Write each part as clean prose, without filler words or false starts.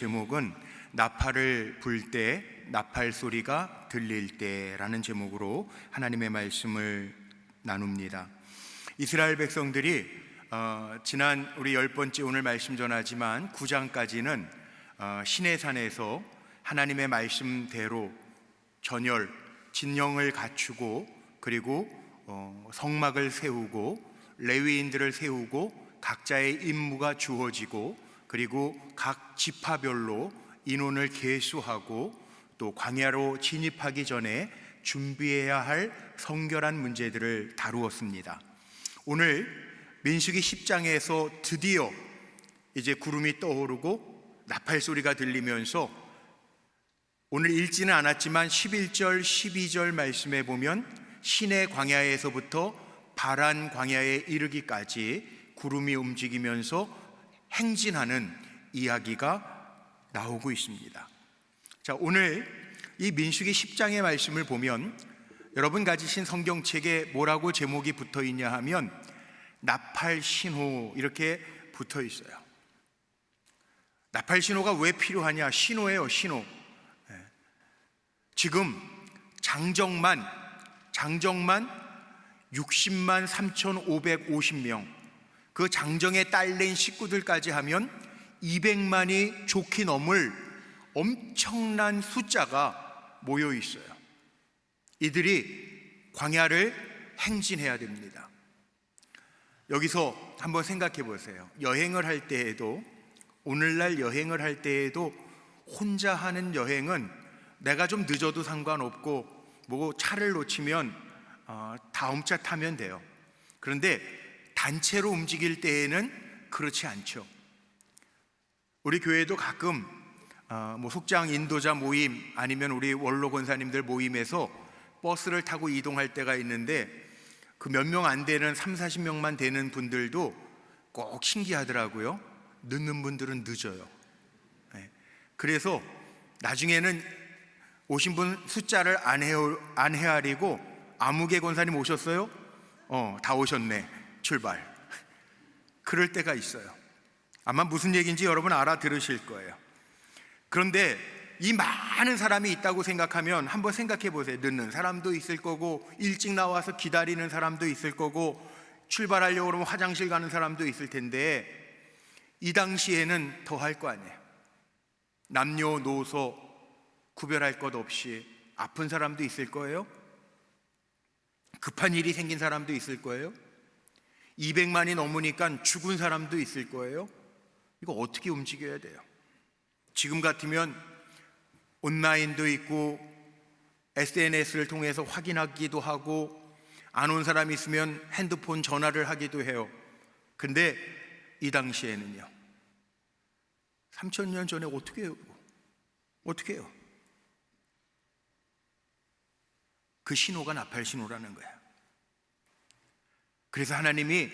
제목은 나팔을 불 때, 나팔 소리가 들릴 때라는 제목으로 하나님의 말씀을 나눕니다. 이스라엘 백성들이 지난 우리 10번째 오늘 말씀 전하지만 9장까지는 시내산에서 하나님의 말씀대로 전열, 진영을 갖추고 그리고 성막을 세우고 레위인들을 세우고 각자의 임무가 주어지고 그리고 각 지파별로 인원을 계수하고 또 광야로 진입하기 전에 준비해야 할 성결한 문제들을 다루었습니다. 오늘 민수기 10장에서 드디어 이제 구름이 떠오르고 나팔 소리가 들리면서 오늘 읽지는 않았지만 11절, 12절 말씀에 보면 시내 광야에서부터 바란 광야에 이르기까지 구름이 움직이면서 행진하는 이야기가 나오고 있습니다. 자, 오늘 이 민수기 10장의 말씀을 보면 여러분 가지신 성경책에 뭐라고 제목이 붙어 있냐 하면 나팔 신호 이렇게 붙어 있어요. 나팔 신호가 왜 필요하냐? 신호예요, 신호. 지금 장정만 60만 3,550명, 그 장정에 딸린 식구들까지 하면 200만이 좋게 넘을 엄청난 숫자가 모여 있어요. 이들이 광야를 행진해야 됩니다. 여기서 한번 생각해 보세요. 여행을 할 때에도, 오늘날 여행을 할 때에도 혼자 하는 여행은 내가 좀 늦어도 상관없고 뭐 차를 놓치면 다음 차 타면 돼요. 그런데 단체로 움직일 때에는 그렇지 않죠. 우리 교회도 가끔 뭐 속장 인도자 모임 아니면 우리 원로 권사님들 모임에서 버스를 타고 이동할 때가 있는데 그 몇 명 안 되는 30-40명만 되는 분들도 꼭 신기하더라고요. 늦는 분들은 늦어요. 그래서 나중에는 오신 분 숫자를 안 헤아리고 아무개 권사님 오셨어요? 다 오셨네. 출발. 그럴 때가 있어요. 아마 무슨 얘기인지 여러분 알아들으실 거예요. 그런데 이 많은 사람이 있다고 생각하면 한번 생각해 보세요. 늦는 사람도 있을 거고 일찍 나와서 기다리는 사람도 있을 거고 출발하려고 그러면 화장실 가는 사람도 있을 텐데 이 당시에는 더 할 거 아니에요. 남녀노소 구별할 것 없이 아픈 사람도 있을 거예요. 급한 일이 생긴 사람도 있을 거예요. 200만이 넘으니까 죽은 사람도 있을 거예요. 이거 어떻게 움직여야 돼요? 지금 같으면 온라인도 있고 SNS를 통해서 확인하기도 하고 안 온 사람이 있으면 핸드폰 전화를 하기도 해요. 근데 이 당시에는요, 3000년 전에 어떻게 해요? 그 신호가 나팔 신호라는 거야. 그래서 하나님이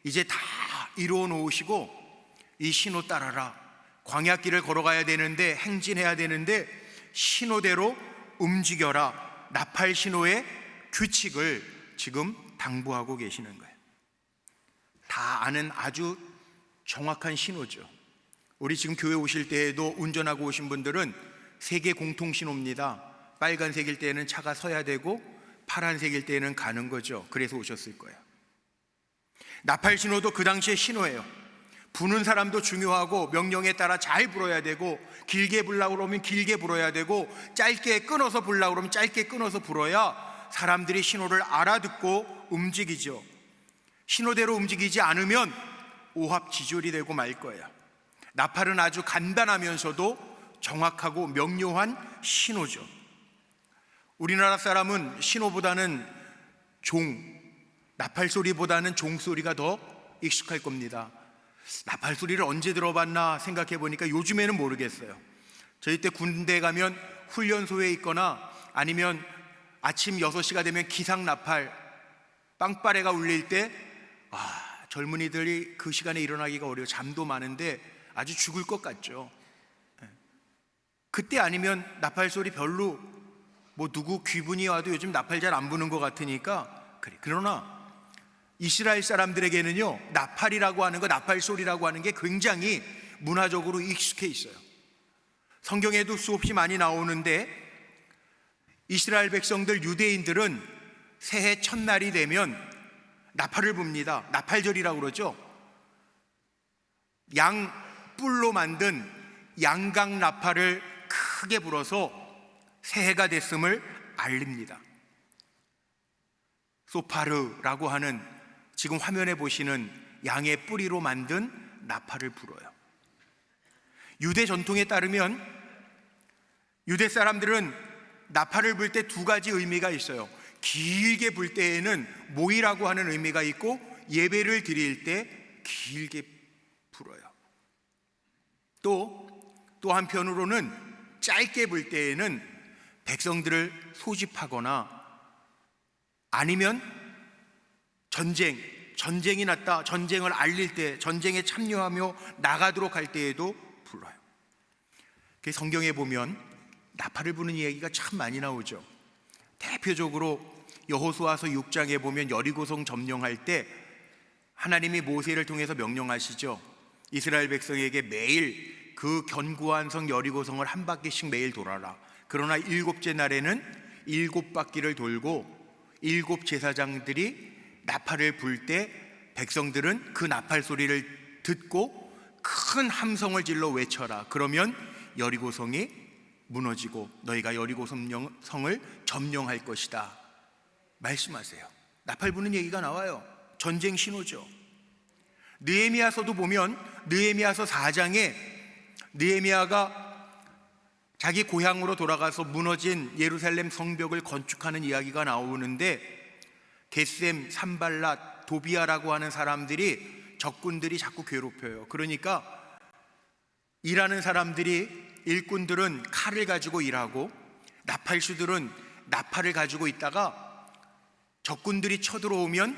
이제 다 이루어 놓으시고 이 신호 따라라. 광야길을 걸어가야 되는데, 행진해야 되는데 신호대로 움직여라. 나팔 신호의 규칙을 지금 당부하고 계시는 거예요. 다 아는 아주 정확한 신호죠. 우리 지금 교회 오실 때에도 운전하고 오신 분들은 세계 공통 신호입니다. 빨간색일 때는 차가 서야 되고 파란색일 때는 가는 거죠. 그래서 오셨을 거예요. 나팔 신호도 그 당시의 신호예요. 부는 사람도 중요하고 명령에 따라 잘 불어야 되고 길게 불라고 그러면 길게 불어야 되고 짧게 끊어서 불라고 그러면 짧게 끊어서 불어야 사람들이 신호를 알아듣고 움직이죠. 신호대로 움직이지 않으면 오합지졸이 되고 말 거예요. 나팔은 아주 간단하면서도 정확하고 명료한 신호죠. 우리나라 사람은 신호보다는 나팔 소리보다는 종소리가 더 익숙할 겁니다. 나팔 소리를 언제 들어봤나 생각해 보니까 요즘에는 모르겠어요. 저희 때 군대 가면 훈련소에 있거나 아니면 아침 6시가 되면 기상 나팔 빵빠레가 울릴 때 젊은이들이 그 시간에 일어나기가 어려워. 잠도 많은데 아주 죽을 것 같죠. 그때 아니면 나팔 소리 별로 뭐 누구 귀분이 와도 요즘 나팔 잘 안 부는 것 같으니까 그래. 그러나 이스라엘 사람들에게는요, 나팔이라고 하는 거, 나팔 소리라고 하는 게 굉장히 문화적으로 익숙해 있어요. 성경에도 수없이 많이 나오는데 이스라엘 백성들, 유대인들은 새해 첫날이 되면 나팔을 붑니다. 나팔절이라고 그러죠. 양 뿔로 만든 양각 나팔을 크게 불어서 새해가 됐음을 알립니다. 소파르라고 하는 지금 화면에 보시는 양의 뿌리로 만든 나팔을 불어요. 유대 전통에 따르면 유대 사람들은 나팔을 불 때 두 가지 의미가 있어요. 길게 불 때에는 모이라고 하는 의미가 있고, 예배를 드릴 때 길게 불어요. 또 한편으로는 짧게 불 때에는 백성들을 소집하거나 아니면 전쟁이 났다, 전쟁을 알릴 때, 전쟁에 참여하며 나가도록 할 때에도 불러요. 성경에 보면 나팔을 부는 이야기가 참 많이 나오죠. 대표적으로 여호수아서 6장에 보면 여리고성 점령할 때 하나님이 모세를 통해서 명령하시죠. 이스라엘 백성에게 매일 그 견고한 성 여리고성을 한 바퀴씩 매일 돌아라. 그러나 일곱째 날에는 7바퀴를 돌고 7 제사장들이 나팔을 불 때 백성들은 그 나팔 소리를 듣고 큰 함성을 질러 외쳐라. 그러면 여리고성이 무너지고 너희가 여리고성을 점령할 것이다 말씀하세요. 나팔 부는 얘기가 나와요. 전쟁 신호죠. 느헤미야서도 보면 느헤미야서 4장에 느헤미야가 자기 고향으로 돌아가서 무너진 예루살렘 성벽을 건축하는 이야기가 나오는데, 겟셈, 산발랏, 도비아라고 하는 사람들이, 적군들이 자꾸 괴롭혀요. 그러니까 일하는 사람들이, 일꾼들은 칼을 가지고 일하고 나팔수들은 나팔을 가지고 있다가 적군들이 쳐들어오면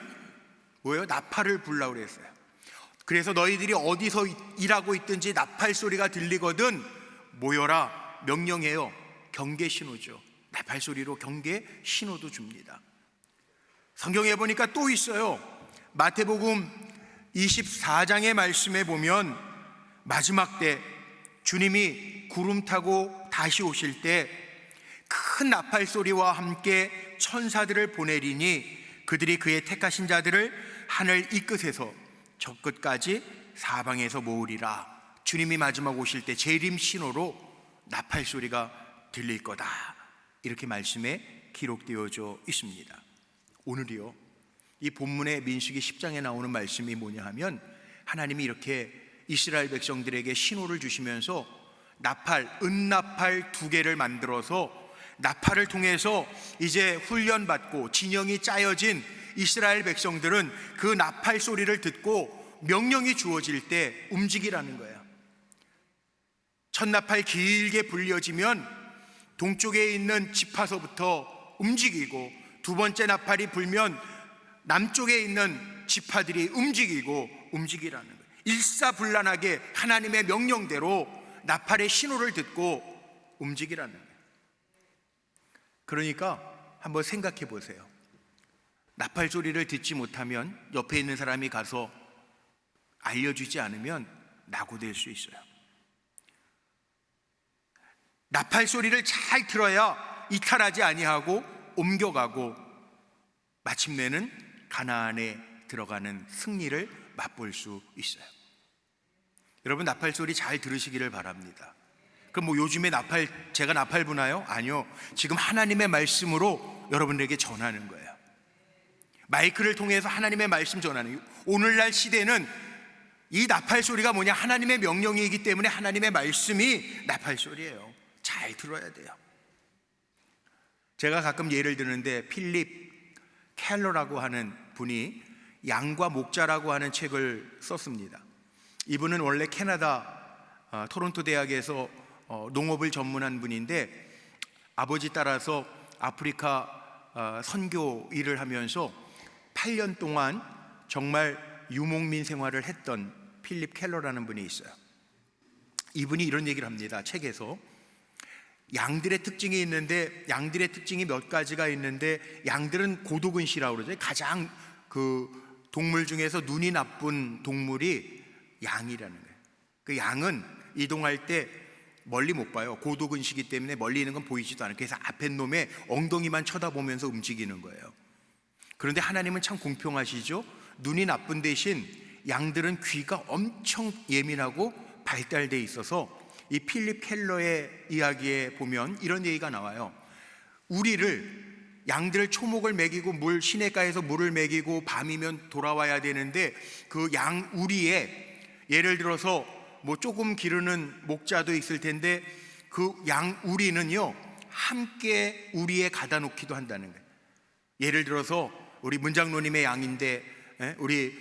나팔을 불라고 그랬어요. 그래서 너희들이 어디서 일하고 있든지 나팔 소리가 들리거든 모여라 명령해요. 경계 신호죠. 나팔 소리로 경계 신호도 줍니다. 성경에 보니까 또 있어요. 마태복음 24장의 말씀에 보면 마지막 때 주님이 구름 타고 다시 오실 때 큰 나팔 소리와 함께 천사들을 보내리니 그들이 그의 택하신 자들을 하늘 이 끝에서 저 끝까지 사방에서 모으리라. 주님이 마지막 오실 때 재림 신호로 나팔 소리가 들릴 거다, 이렇게 말씀에 기록되어져 있습니다. 오늘이요, 이 본문의 민수기 10장에 나오는 말씀이 뭐냐 하면, 하나님이 이렇게 이스라엘 백성들에게 신호를 주시면서 나팔, 은나팔 2개를 만들어서 나팔을 통해서 이제 훈련받고 진영이 짜여진 이스라엘 백성들은 그 나팔 소리를 듣고 명령이 주어질 때 움직이라는 거예요. 첫 나팔 길게 불려지면 동쪽에 있는 지파서부터 움직이고, 두 번째 나팔이 불면 남쪽에 있는 지파들이 움직이라는 거예요. 일사불란하게 하나님의 명령대로 나팔의 신호를 듣고 움직이라는 거예요. 그러니까 한번 생각해 보세요. 나팔 소리를 듣지 못하면, 옆에 있는 사람이 가서 알려주지 않으면 낙오될 수 있어요. 나팔 소리를 잘 들어야 이탈하지 아니하고 옮겨가고 마침내는 가나안에 들어가는 승리를 맛볼 수 있어요. 여러분, 나팔 소리 잘 들으시기를 바랍니다. 그럼 요즘에 제가 나팔 부나요? 아니요. 지금 하나님의 말씀으로 여러분들에게 전하는 거예요. 마이크를 통해서 하나님의 말씀 전하는 거예요. 오늘날 시대는 이 나팔 소리가 뭐냐? 하나님의 명령이기 때문에 하나님의 말씀이 나팔 소리예요. 잘 들어야 돼요. 제가 가끔 예를 드는데, 필립 켈러라고 하는 분이 양과 목자라고 하는 책을 썼습니다. 이분은 원래 캐나다 토론토 대학에서 농업을 전문한 분인데, 아버지 따라서 아프리카 선교 일을 하면서 8년 동안 정말 유목민 생활을 했던 필립 켈러라는 분이 있어요. 이분이 이런 얘기를 합니다. 책에서 양들의 특징이 있는데, 양들의 특징이 몇 가지가 있는데, 양들은 고도근시라고 그러죠. 가장 그 동물 중에서 눈이 나쁜 동물이 양이라는 거예요. 그 양은 이동할 때 멀리 못 봐요. 고도근시기 때문에 멀리 있는 건 보이지도 않아요. 그래서 앞에 놈의 엉덩이만 쳐다보면서 움직이는 거예요. 그런데 하나님은 참 공평하시죠. 눈이 나쁜 대신 양들은 귀가 엄청 예민하고 발달돼 있어서 이 필립 켈러의 이야기에 보면 이런 얘기가 나와요. 양들을 초목을 먹이고 시냇가에서 물을 먹이고 밤이면 돌아와야 되는데 그 양 우리에 예를 들어서 뭐 조금 기르는 목자도 있을 텐데 그 양 우리는요 함께 우리에 가다 놓기도 한다는 거예요. 예를 들어서 우리 문장로님의 양인데 우리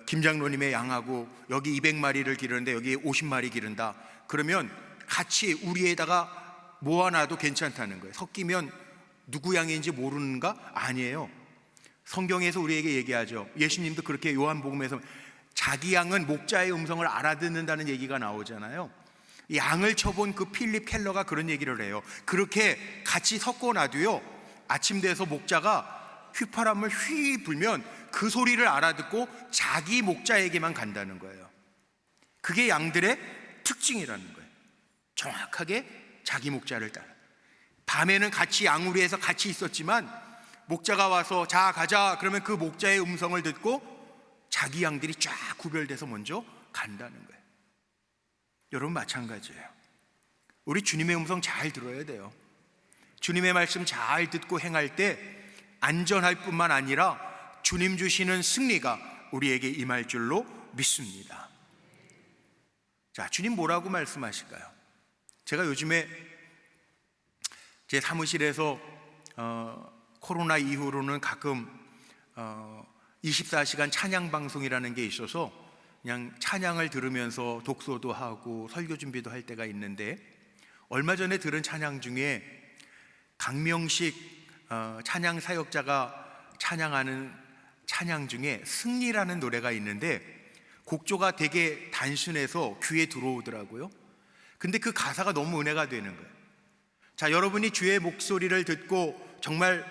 김장로님의 양하고 여기 200마리를 기르는데 여기 50마리 기른다. 그러면 같이 우리에다가 모아놔도 괜찮다는 거예요. 섞이면 누구 양인지 모르는가? 아니에요. 성경에서 우리에게 얘기하죠. 예수님도 그렇게 요한복음에서 자기 양은 목자의 음성을 알아듣는다는 얘기가 나오잖아요. 양을 쳐본 그 필립 켈러가 그런 얘기를 해요. 그렇게 같이 섞어놔도요 아침 돼서 목자가 휘파람을 휘 불면 그 소리를 알아듣고 자기 목자에게만 간다는 거예요. 그게 양들의 특징이라는 거예요. 정확하게 자기 목자를 따라. 밤에는 같이 양우리에서 같이 있었지만 목자가 와서 자 가자 그러면 그 목자의 음성을 듣고 자기 양들이 쫙 구별돼서 먼저 간다는 거예요. 여러분 마찬가지예요. 우리 주님의 음성 잘 들어야 돼요. 주님의 말씀 잘 듣고 행할 때 안전할 뿐만 아니라 주님 주시는 승리가 우리에게 임할 줄로 믿습니다. 자, 주님 뭐라고 말씀하실까요? 제가 요즘에 제 사무실에서 코로나 이후로는 가끔 24시간 찬양 방송이라는 게 있어서 그냥 찬양을 들으면서 독서도 하고 설교 준비도 할 때가 있는데 얼마 전에 들은 찬양 중에 강명식 찬양 사역자가 찬양하는 찬양 중에 승리라는 노래가 있는데 곡조가 되게 단순해서 귀에 들어오더라고요. 근데 그 가사가 너무 은혜가 되는 거예요. 자, 여러분이 주의 목소리를 듣고 정말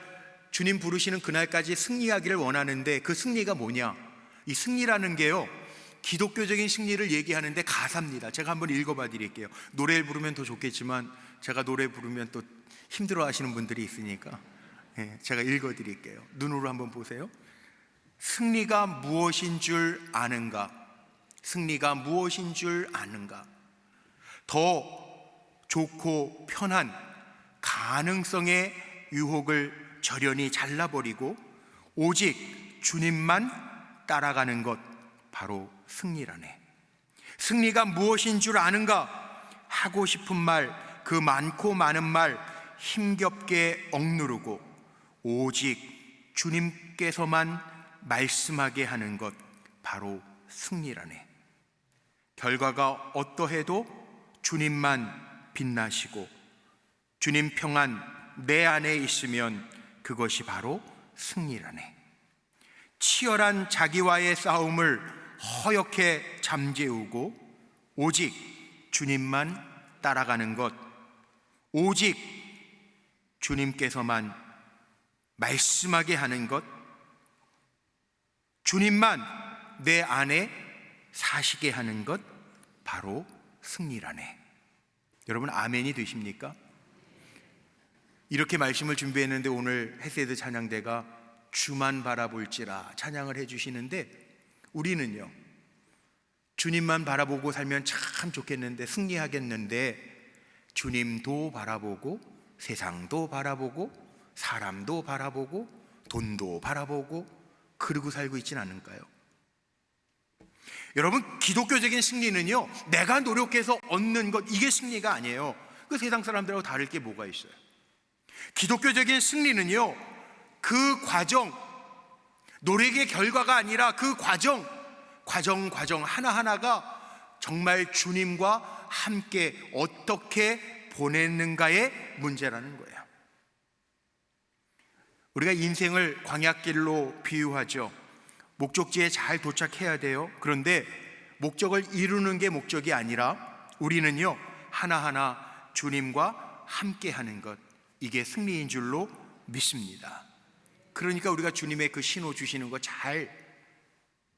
주님 부르시는 그날까지 승리하기를 원하는데 그 승리가 뭐냐? 이 승리라는 게요 기독교적인 승리를 얘기하는데 가사입니다. 제가 한번 읽어봐 드릴게요. 노래를 부르면 더 좋겠지만 제가 노래 부르면 또 힘들어 하시는 분들이 있으니까 제가 읽어 드릴게요. 눈으로 한번 보세요. 승리가 무엇인 줄 아는가? 승리가 무엇인 줄 아는가? 더 좋고 편한 가능성의 유혹을 저련히 잘라버리고 오직 주님만 따라가는 것 바로 승리라네. 승리가 무엇인 줄 아는가? 하고 싶은 말, 그 많고 많은 말 힘겹게 억누르고 오직 주님께서만 말씀하게 하는 것 바로 승리라네. 결과가 어떠해도 주님만 빛나시고 주님 평안 내 안에 있으면 그것이 바로 승리라네. 치열한 자기와의 싸움을 허옇게 잠재우고 오직 주님만 따라가는 것, 오직 주님께서만 말씀하게 하는 것, 주님만 내 안에 사시게 하는 것 바로 승리라네. 여러분 아멘이 되십니까? 이렇게 말씀을 준비했는데 오늘 헤세드 찬양대가 주만 바라볼지라 찬양을 해주시는데 우리는요 주님만 바라보고 살면 참 좋겠는데 승리하겠는데 주님도 바라보고 세상도 바라보고 사람도 바라보고 돈도 바라보고 그러고 살고 있진 않을까요? 여러분 기독교적인 승리는요 내가 노력해서 얻는 것 이게 승리가 아니에요. 그 세상 사람들하고 다를 게 뭐가 있어요? 기독교적인 승리는요 그 과정, 노력의 결과가 아니라 그 과정 하나하나가 정말 주님과 함께 어떻게 보냈는가의 문제라는 거예요. 우리가 인생을 광야길로 비유하죠. 목적지에 잘 도착해야 돼요. 그런데 목적을 이루는 게 목적이 아니라 우리는요 하나하나 주님과 함께 하는 것, 이게 승리인 줄로 믿습니다. 그러니까 우리가 주님의 그 신호 주시는 거 잘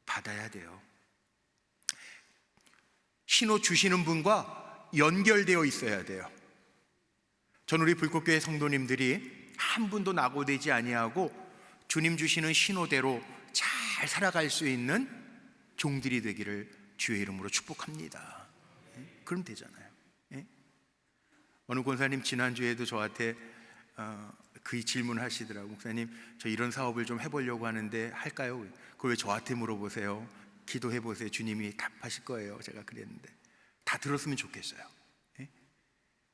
받아야 돼요. 신호 주시는 분과 연결되어 있어야 돼요. 전 우리 불꽃교회 성도님들이 한 분도 낙오되지 아니하고 주님 주시는 신호대로 잘 살아갈 수 있는 종들이 되기를 주의 이름으로 축복합니다. 그럼 되잖아요. 어느 권사님 지난주에도 저한테 그 질문을 하시더라고요. 목사님, 저 이런 사업을 좀 해보려고 하는데 할까요? 그걸 왜 저한테 물어보세요? 기도해보세요. 주님이 답하실 거예요. 제가 그랬는데 다 들었으면 좋겠어요.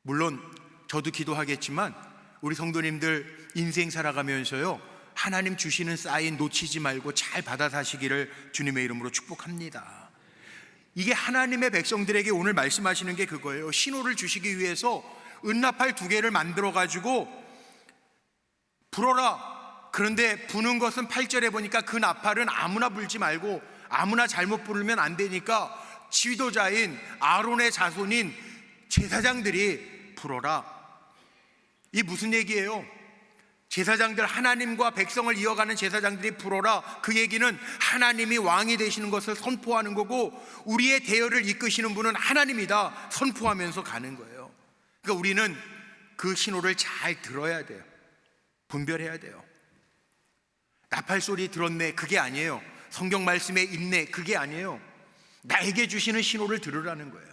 물론 저도 기도하겠지만 우리 성도님들 인생 살아가면서요, 하나님 주시는 사인 놓치지 말고 잘 받아 사시기를 주님의 이름으로 축복합니다. 이게 하나님의 백성들에게 오늘 말씀하시는 게 그거예요. 신호를 주시기 위해서 은나팔 2개를 만들어 가지고 불어라. 그런데 부는 것은 8절에 보니까 그 나팔은 아무나 불지 말고 아무나 잘못 부르면 안 되니까 지도자인 아론의 자손인 제사장들이 불어라. 이 무슨 얘기예요? 제사장들, 하나님과 백성을 이어가는 제사장들이 불어라. 그 얘기는 하나님이 왕이 되시는 것을 선포하는 거고, 우리의 대열을 이끄시는 분은 하나님이다 선포하면서 가는 거예요. 그러니까 우리는 그 신호를 잘 들어야 돼요. 분별해야 돼요. 나팔 소리 들었네, 그게 아니에요. 성경 말씀에 있네, 그게 아니에요. 나에게 주시는 신호를 들으라는 거예요.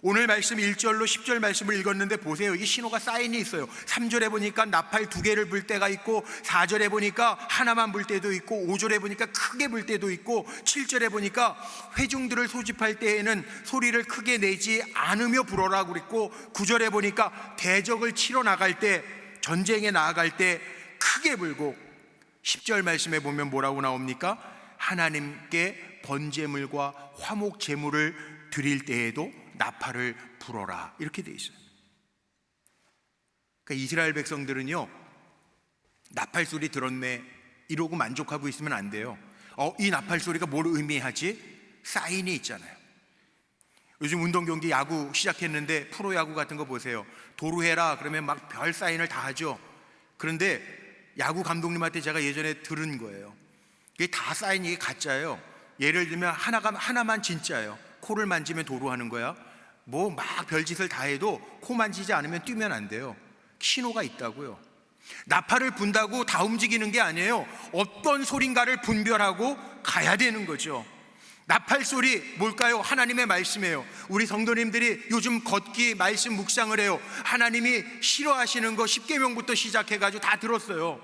오늘 말씀 1절로 10절 말씀을 읽었는데 보세요. 이게 신호가 사인이 있어요. 3절에 보니까 나팔 2개를 불 때가 있고, 4절에 보니까 하나만 불 때도 있고, 5절에 보니까 크게 불 때도 있고, 7절에 보니까 회중들을 소집할 때에는 소리를 크게 내지 않으며 불어라고 그랬고, 9절에 보니까 대적을 치러 나갈 때, 전쟁에 나아갈 때 크게 불고, 10절 말씀에 보면 뭐라고 나옵니까? 하나님께 번제물과 화목 제물을 드릴 때에도 나팔을 불어라, 이렇게 돼 있어요. 그러니까 이스라엘 백성들은요, 나팔 소리 들었네 이러고 만족하고 있으면 안 돼요. 이 나팔 소리가 뭘 의미하지? 사인이 있잖아요. 요즘 운동 경기 야구 시작했는데 프로야구 같은 거 보세요. 도루해라 그러면 막 별 사인을 다 하죠. 그런데 야구 감독님한테 제가 예전에 들은 거예요. 이게 다 사인이, 이게 가짜예요. 예를 들면 하나만 진짜예요. 코를 만지면 도루하는 거야. 뭐 막 별짓을 다 해도 코 만지지 않으면 뛰면 안 돼요. 신호가 있다고요. 나팔을 분다고 다 움직이는 게 아니에요. 어떤 소린가를 분별하고 가야 되는 거죠. 나팔 소리 뭘까요? 하나님의 말씀이에요. 우리 성도님들이 요즘 걷기 말씀 묵상을 해요. 하나님이 싫어하시는 거 10계명부터 시작해가지고 다 들었어요.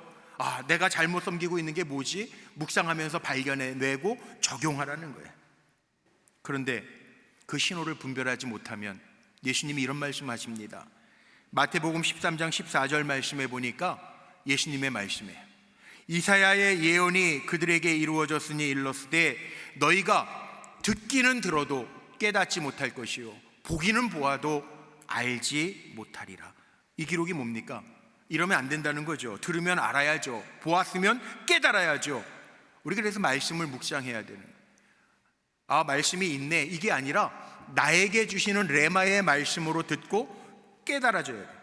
내가 잘못 섬기고 있는 게 뭐지? 묵상하면서 발견해내고 적용하라는 거예요. 그런데 그 신호를 분별하지 못하면 예수님이 이런 말씀하십니다. 마태복음 13장 14절 말씀에 보니까 예수님의 말씀이에요. 이사야의 예언이 그들에게 이루어졌으니 일렀으되 너희가 듣기는 들어도 깨닫지 못할 것이요 보기는 보아도 알지 못하리라. 이 기록이 뭡니까? 이러면 안 된다는 거죠. 들으면 알아야죠. 보았으면 깨달아야죠. 우리가 그래서 말씀을 묵상해야 되는 거예요. 말씀이 있네, 이게 아니라 나에게 주시는 레마의 말씀으로 듣고 깨달아져야 돼요.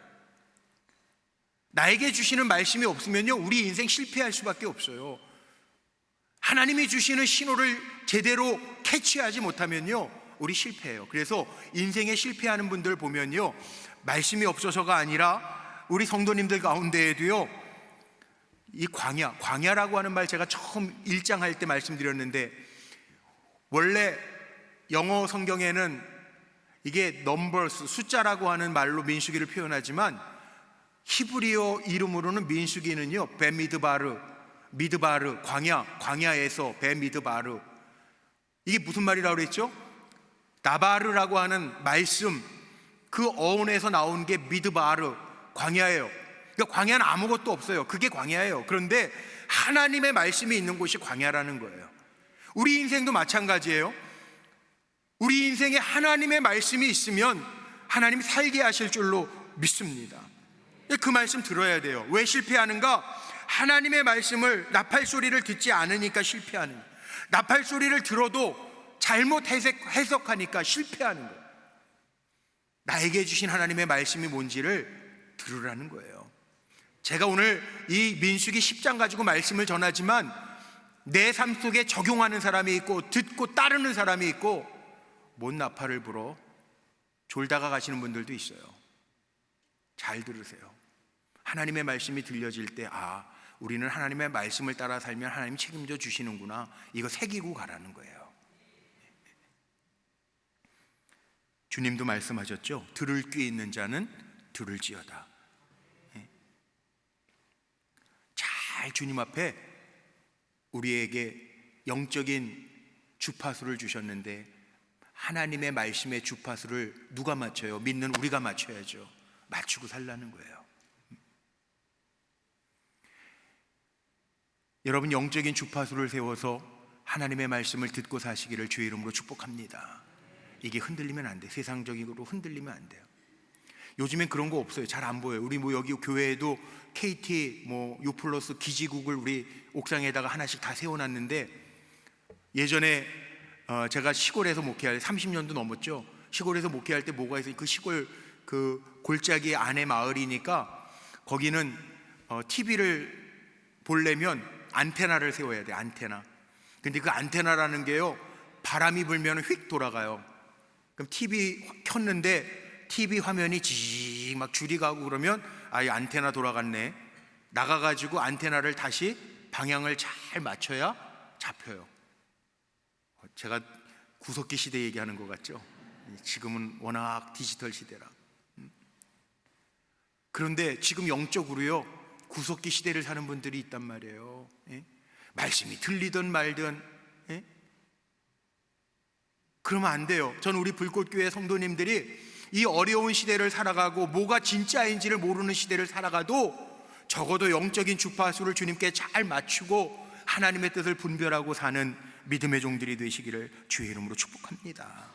나에게 주시는 말씀이 없으면요, 우리 인생 실패할 수밖에 없어요. 하나님이 주시는 신호를 제대로 캐치하지 못하면요, 우리 실패해요. 그래서 인생에 실패하는 분들 보면요, 말씀이 없어서가 아니라 우리 성도님들 가운데에도요, 이 광야라고 하는 말 제가 처음 1장 할 때 말씀드렸는데, 원래 영어 성경에는 이게 numbers, 숫자라고 하는 말로 민수기를 표현하지만 히브리어 이름으로는 민수기는요, 미드바르, 광야에서 베미드바르, 이게 무슨 말이라고 그랬죠? 나바르라고 하는 말씀, 그 어원에서 나온 게 미드바르, 광야예요. 그러니까 광야는 아무것도 없어요. 그게 광야예요. 그런데 하나님의 말씀이 있는 곳이 광야라는 거예요. 우리 인생도 마찬가지예요. 우리 인생에 하나님의 말씀이 있으면 하나님이 살게 하실 줄로 믿습니다. 그 말씀 들어야 돼요. 왜 실패하는가? 하나님의 말씀을, 나팔 소리를 듣지 않으니까 실패하는 거예요. 나팔 소리를 들어도 잘못 해석하니까 실패하는 거예요. 나에게 주신 하나님의 말씀이 뭔지를 들으라는 거예요. 제가 오늘 이 민수기 10장 가지고 말씀을 전하지만 내 삶 속에 적용하는 사람이 있고 듣고 따르는 사람이 있고, 뭔 나팔을 불어? 졸다가 가시는 분들도 있어요. 잘 들으세요. 하나님의 말씀이 들려질 때, 우리는 하나님의 말씀을 따라 살면 하나님이 책임져 주시는구나, 이거 새기고 가라는 거예요. 주님도 말씀하셨죠. 들을 귀 있는 자는 들을지어다. 잘 주님 앞에 우리에게 영적인 주파수를 주셨는데, 하나님의 말씀의 주파수를 누가 맞춰요? 믿는 우리가 맞춰야죠. 맞추고 살라는 거예요. 여러분, 영적인 주파수를 세워서 하나님의 말씀을 듣고 사시기를 주의 이름으로 축복합니다. 이게 흔들리면 안 돼. 세상적으로 흔들리면 안 돼요. 요즘엔 그런 거 없어요. 잘 안 보여요. 우리 여기 교회에도 KT U+ 기지국을 우리 옥상에다가 하나씩 다 세워놨는데, 예전에 제가 시골에서 목회할 때 30년도 넘었죠. 시골에서 목회할 때 뭐가 있어요? 그 시골 그 골짜기 안에 마을이니까 거기는 TV를 보려면 안테나를 세워야 돼. 안테나. 근데 그 안테나라는 게요, 바람이 불면 휙 돌아가요. 그럼 TV 켰는데 TV 화면이 지직 막 줄이 가고 그러면 이 안테나 돌아갔네. 나가가지고 안테나를 다시 방향을 잘 맞춰야 잡혀요. 제가 구석기 시대 얘기하는 것 같죠? 지금은 워낙 디지털 시대라. 그런데 지금 영적으로요, 구석기 시대를 사는 분들이 있단 말이에요. 말씀이 들리든 말든. 그러면 안 돼요. 저는 우리 불꽃교회 성도님들이 이 어려운 시대를 살아가고 뭐가 진짜인지를 모르는 시대를 살아가도 적어도 영적인 주파수를 주님께 잘 맞추고 하나님의 뜻을 분별하고 사는 믿음의 종들이 되시기를 주의 이름으로 축복합니다.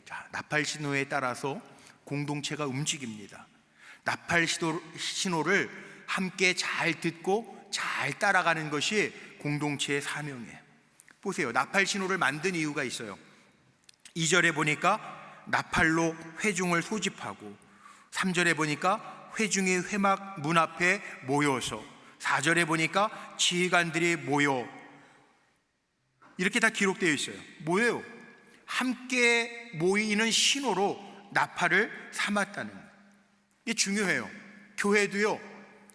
자, 나팔 신호에 따라서 공동체가 움직입니다. 나팔 신호를 함께 잘 듣고 잘 따라가는 것이 공동체의 사명이에요. 보세요. 나팔 신호를 만든 이유가 있어요. 2절에 보니까 나팔로 회중을 소집하고, 3절에 보니까 회중이 회막 문 앞에 모여서, 4절에 보니까 지휘관들이 모여, 이렇게 다 기록되어 있어요. 뭐예요? 함께 모이는 신호로 나팔을 삼았다는 거예요. 이게 중요해요. 교회도요,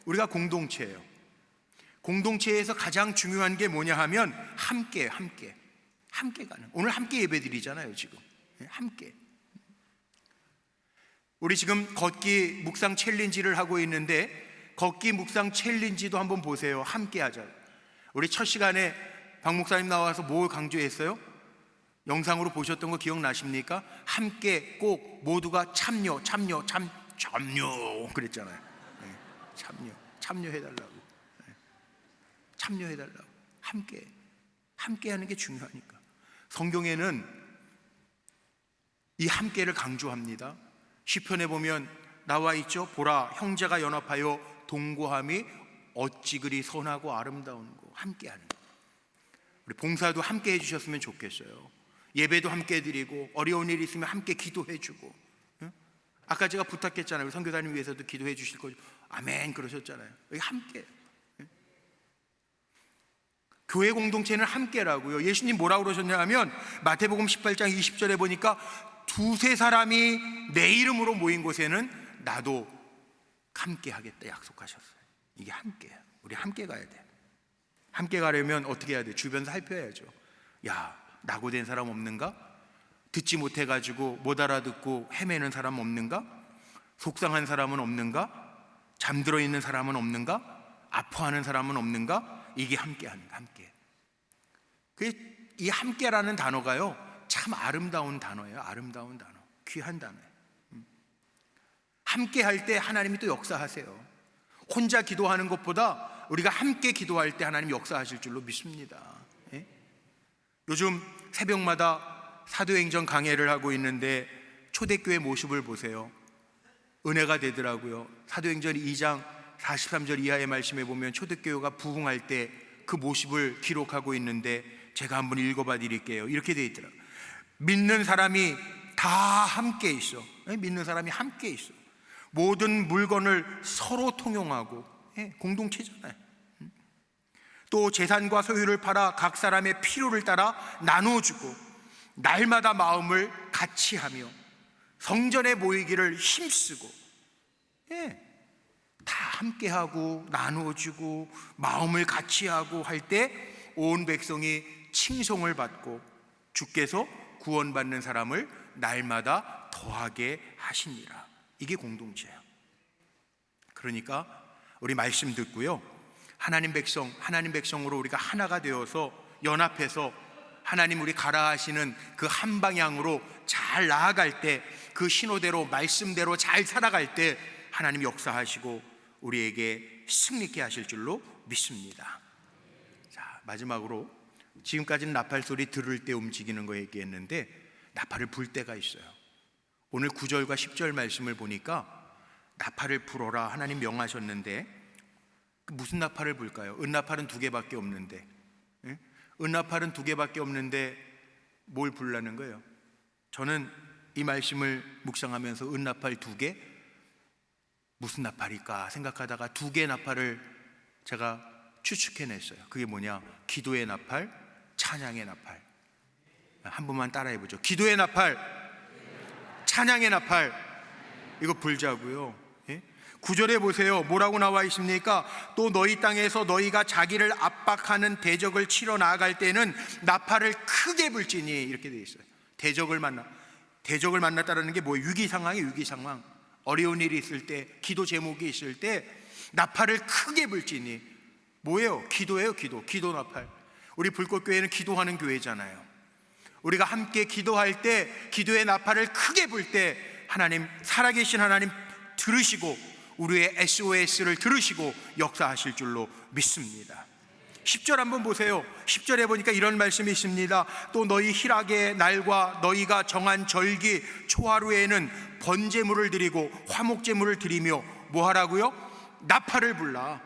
우리가 공동체예요. 공동체에서 가장 중요한 게 뭐냐 하면 함께 가는. 오늘 함께 예배드리잖아요. 지금 함께. 우리 지금 걷기 묵상 챌린지를 하고 있는데, 걷기 묵상 챌린지도 한번 보세요. 함께 하자. 우리 첫 시간에 박 목사님 나와서 뭘 강조했어요? 영상으로 보셨던 거 기억나십니까? 함께 꼭 모두가 참여 그랬잖아요. 참여해달라고. 참여해달라고. 함께 하는 게 중요하니까. 성경에는 이 함께를 강조합니다. 시편에 보면 나와 있죠. 보라, 형제가 연합하여 동거함이 어찌 그리 선하고 아름다운 거. 함께하는 거. 우리 봉사도 함께 해주셨으면 좋겠어요. 예배도 함께 드리고, 어려운 일 있으면 함께 기도해주고. 아까 제가 부탁했잖아요. 우리 선교사님 위해서도 기도해 주실 거죠. 아멘 그러셨잖아요. 여기 함께. 교회 공동체는 함께라고요. 예수님 뭐라고 그러셨냐 하면 마태복음 18장 20절에 보니까 두세 사람이 내 이름으로 모인 곳에는 나도 함께 하겠다 약속하셨어요. 이게 함께야. 우리 함께 가야 돼. 함께 가려면 어떻게 해야 돼? 주변 살펴야죠. 야, 낙오된 사람 없는가? 듣지 못해가지고 못 알아듣고 헤매는 사람 없는가? 속상한 사람은 없는가? 잠들어 있는 사람은 없는가? 아파하는 사람은 없는가? 이게 함께하는 거, 함께. 이 함께라는 단어가요, 참 아름다운 단어예요. 아름다운 단어, 귀한 단어예요. 함께 할 때 하나님이 또 역사하세요. 혼자 기도하는 것보다 우리가 함께 기도할 때 하나님 역사하실 줄로 믿습니다. 요즘 새벽마다 사도행전 강해를 하고 있는데 초대교회 모습을 보세요. 은혜가 되더라고요. 사도행전 2장 43절 이하의 말씀에 보면 초대교회가 부흥할 때 그 모습을 기록하고 있는데, 제가 한번 읽어봐 드릴게요. 이렇게 되어 있더라고요. 믿는 사람이 다 함께 있어. 믿는 사람이 함께 있어. 모든 물건을 서로 통용하고, 공동체잖아요. 또 재산과 소유를 팔아 각 사람의 필요를 따라 나누어주고, 날마다 마음을 같이 하며 성전에 모이기를 힘쓰고, 다 함께하고 나누어주고 마음을 같이하고 할 때 온 백성이 칭송을 받고 주께서 구원받는 사람을 날마다 더하게 하시니라. 이게 공동체예요. 그러니까 우리 말씀 듣고요, 하나님 백성으로 우리가 하나가 되어서 연합해서 하나님 우리 가라 하시는 그 한 방향으로 잘 나아갈 때, 그 신호대로 말씀대로 잘 살아갈 때 하나님 역사하시고 우리에게 승리케 하실 줄로 믿습니다. 자, 마지막으로 지금까지는 나팔 소리 들을 때 움직이는 거 얘기했는데 나팔을 불 때가 있어요. 오늘 9절과 10절 말씀을 보니까 나팔을 불어라 하나님 명하셨는데 무슨 나팔을 불까요? 은나팔은 2개밖에 없는데, 은나팔은 2개밖에 없는데 뭘 불라는 거예요? 저는 이 말씀을 묵상하면서 은나팔 2개? 무슨 나팔일까 생각하다가 2개 나팔을 제가 추측해냈어요. 그게 뭐냐? 기도의 나팔, 찬양의 나팔. 한 번만 따라해보죠. 기도의 나팔, 찬양의 나팔. 이거 불자고요. 9절에 보세요. 뭐라고 나와 있습니까? 또 너희 땅에서 너희가 자기를 압박하는 대적을 치러 나아갈 때는 나팔을 크게 불지니, 이렇게 되어 있어요. 대적을 만났다는 게 뭐예요? 위기 상황. 어려운 일이 있을 때, 기도 제목이 있을 때 나팔을 크게 불지니. 뭐예요? 기도예요. 기도 나팔. 우리 불꽃교회는 기도하는 교회잖아요. 우리가 함께 기도할 때, 기도의 나팔을 크게 불 때 하나님, 살아계신 하나님 들으시고 우리의 SOS를 들으시고 역사하실 줄로 믿습니다. 10절 한번 보세요. 10절에 보니까 이런 말씀이 있습니다. 또 너희 희락의 날과 너희가 정한 절기 초하루에는 번제물을 드리고 화목제물을 드리며 뭐 하라고요? 나팔을 불라.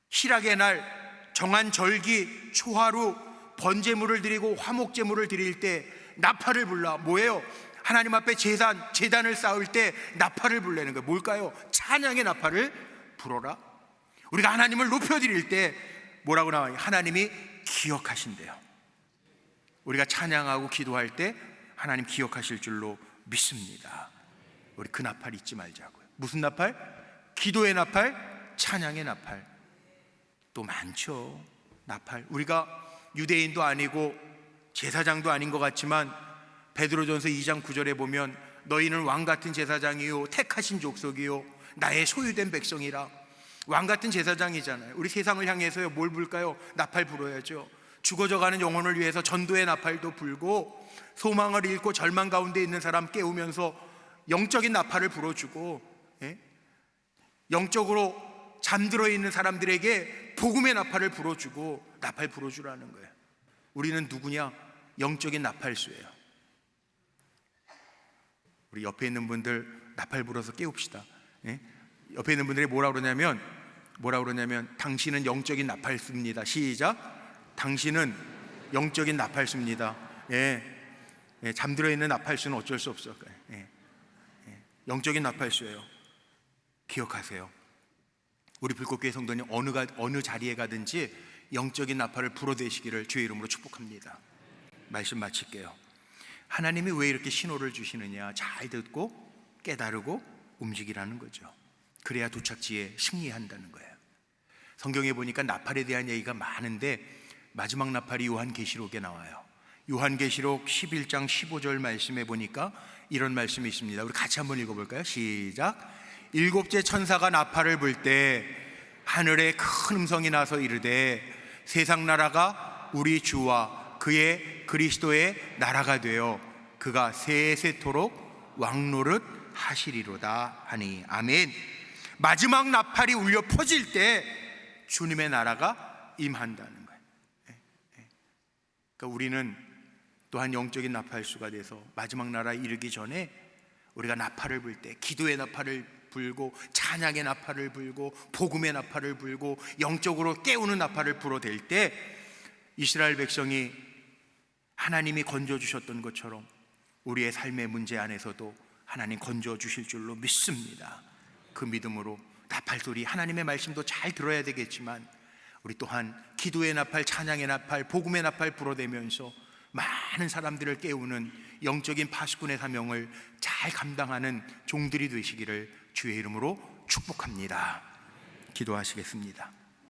희락의 날, 정한 절기 초하루 번제물을 드리고 화목제물을 드릴 때 나팔을 불라. 뭐예요? 하나님 앞에 제단을 쌓을 때 나팔을 불라는 거예요. 뭘까요? 찬양의 나팔을 불어라. 우리가 하나님을 높여드릴 때 뭐라고 나와요? 하나님이 기억하신대요. 우리가 찬양하고 기도할 때 하나님 기억하실 줄로 믿습니다. 우리 그 나팔 잊지 말자고요. 무슨 나팔? 기도의 나팔, 찬양의 나팔. 또 많죠. 나팔. 우리가 유대인도 아니고 제사장도 아닌 것 같지만 베드로전서 2장 9절에 보면 너희는 왕같은 제사장이요 택하신 족속이요 나의 소유된 백성이라. 왕같은 제사장이잖아요. 우리 세상을 향해서요 뭘 불까요? 나팔 불어야죠. 죽어져가는 영혼을 위해서 전도의 나팔도 불고, 소망을 잃고 절망 가운데 있는 사람 깨우면서 영적인 나팔을 불어주고, 영적으로 잠들어 있는 사람들에게 복음의 나팔을 불어주고, 나팔 불어주라는 거예요. 우리는 누구냐? 영적인 나팔수예요. 우리 옆에 있는 분들 나팔 불어서 깨웁시다. 옆에 있는 분들이 뭐라 그러냐면 당신은 영적인 나팔수입니다. 시작. 당신은 영적인 나팔수입니다. 잠들어 있는 나팔수는 어쩔 수 없어요. 영적인 나팔수예요. 기억하세요. 우리 불꽃교회 성도님 어느 자리에 가든지 영적인 나팔을 불어대시기를 주의 이름으로 축복합니다. 말씀 마칠게요. 하나님이 왜 이렇게 신호를 주시느냐? 잘 듣고 깨달고 움직이라는 거죠. 그래야 도착지에 승리한다는 거예요. 성경에 보니까 나팔에 대한 얘기가 많은데 마지막 나팔이 요한계시록에 나와요. 요한계시록 11장 15절 말씀에 보니까 이런 말씀이 있습니다. 우리 같이 한번 읽어볼까요? 시작. 7째 천사가 나팔을 불 때 하늘에 큰 음성이 나서 이르되 세상 나라가 우리 주와 그의 그리스도의 나라가 되어 그가 세세토록 왕노릇 하시리로다 하니. 아멘. 마지막 나팔이 울려 퍼질 때 주님의 나라가 임한다는 거예요. 그러니까 우리는 또한 영적인 나팔수가 돼서 마지막 나라에 이르기 전에 우리가 나팔을 불 때, 기도의 나팔을 불고 찬양의 나팔을 불고 복음의 나팔을 불고 영적으로 깨우는 나팔을 불어댈 때 이스라엘 백성이 하나님이 건져주셨던 것처럼 우리의 삶의 문제 안에서도 하나님 건져주실 줄로 믿습니다. 그 믿음으로 나팔 소리, 하나님의 말씀도 잘 들어야 되겠지만 우리 또한 기도의 나팔, 찬양의 나팔, 복음의 나팔 불어대면서 많은 사람들을 깨우는 영적인 파수꾼의 사명을 잘 감당하는 종들이 되시기를 주의 이름으로 축복합니다. 기도하시겠습니다.